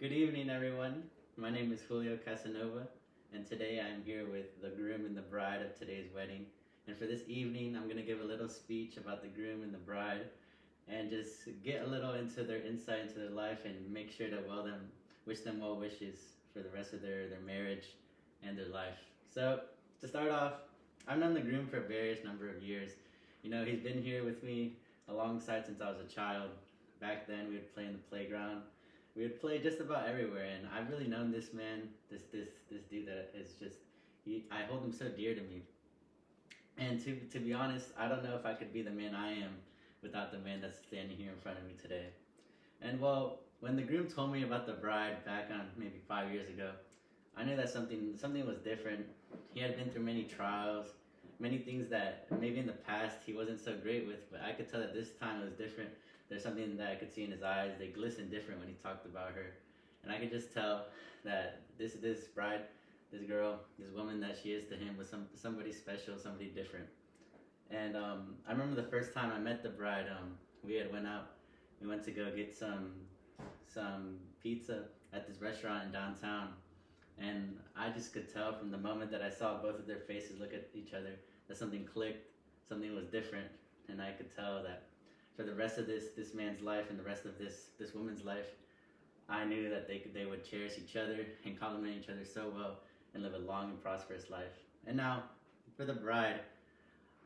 Good evening, everyone. My name is Julio Casanova, and today I'm here with the groom and the bride of today's wedding. And for this evening, I'm going to give a little speech about the groom and the bride and just get a little into their insight into their life and make sure to wish them well wishes for the rest of their marriage and their life. So, to start off, I've known the groom for a various number of years. He's been here with me alongside since I was a child. Back then, we would play in the playground. We would play just about everywhere, and I've really known this man, this dude that is just, I hold him so dear to me. And to be honest, I don't know if I could be the man I am without the man that's standing here in front of me today. And well, when the groom told me about the bride back on maybe 5 years ago, I knew that something was different. He had been through many trials, many things that maybe in the past he wasn't so great with, but I could tell that this time it was different. There's something that I could see in his eyes. They glistened different when he talked about her. And I could just tell that this bride, this girl, this woman that she is to him was somebody special, somebody different. And I remember the first time I met the bride, we had went out. We went to go get some pizza at this restaurant in downtown. And I just could tell from the moment that I saw both of their faces look at each other that something clicked, something was different. And I could tell that for the rest of this man's life and the rest of this woman's life, I knew that they would cherish each other and compliment each other so well and live a long and prosperous life. And now, for the bride,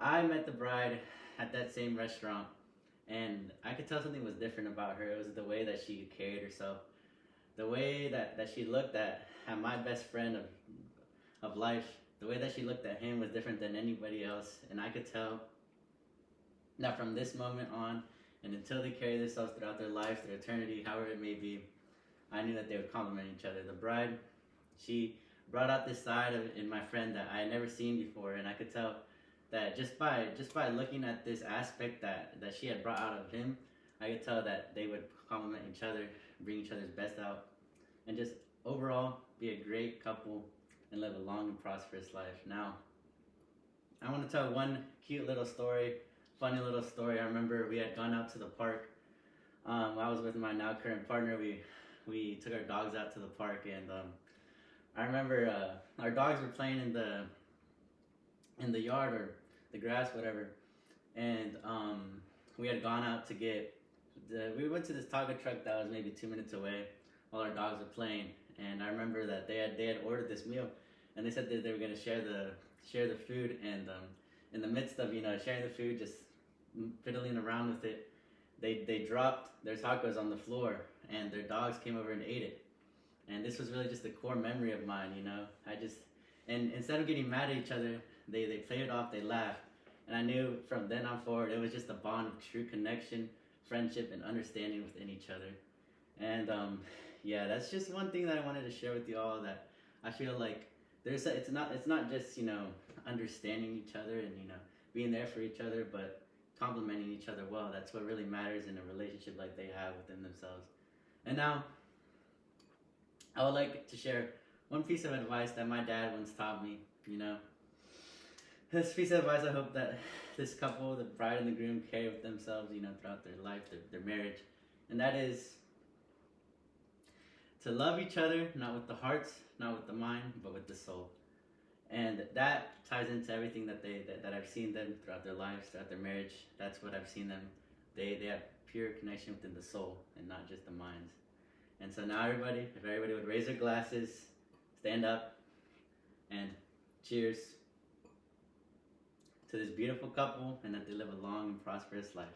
I met the bride at that same restaurant, and I could tell something was different about her. It was the way that she carried herself, the way that she looked at my best friend of life. The way that she looked at him was different than anybody else, and I could tell that from this moment on and until they carry themselves throughout their lives, their eternity, however it may be, I knew that they would complement each other. The bride, she brought out this side in my friend that I had never seen before, and I could tell that just by looking at this aspect that she had brought out of him, I could tell that they would complement each other, bring each other's best out, and just overall be a great couple and live a long and prosperous life. Now, I want to tell one cute little story, funny little story. I remember we had gone out to the park. I was with my now current partner. We took our dogs out to the park, and I remember our dogs were playing in the yard or the grass, whatever. And we had gone out to we went to this taco truck that was maybe 2 minutes away while our dogs were playing. And I remember that they had ordered this meal, and they said that they were gonna share the food. And in the midst of sharing the food, just fiddling around with it, they dropped their tacos on the floor, and their dogs came over and ate it. And this was really just a core memory of mine. And instead of getting mad at each other, they played it off, they laughed, and I knew from then on forward it was just a bond of true connection, friendship, and understanding within each other. And yeah, that's just one thing that I wanted to share with you all, that I feel like it's not just understanding each other and being there for each other, but complimenting each other well. That's what really matters in a relationship like they have within themselves. And now, I would like to share one piece of advice that my dad once taught me. This piece of advice I hope that this couple, the bride and the groom, carry with themselves, throughout their life, their marriage. And that is to love each other, not with the hearts, not with the mind, but with the soul. And that ties into everything that I've seen them throughout their lives, throughout their marriage. That's what I've seen them. They have pure connection within the soul and not just the minds. And so now if everybody would raise their glasses, stand up, and cheers to this beautiful couple, and that they live a long and prosperous life.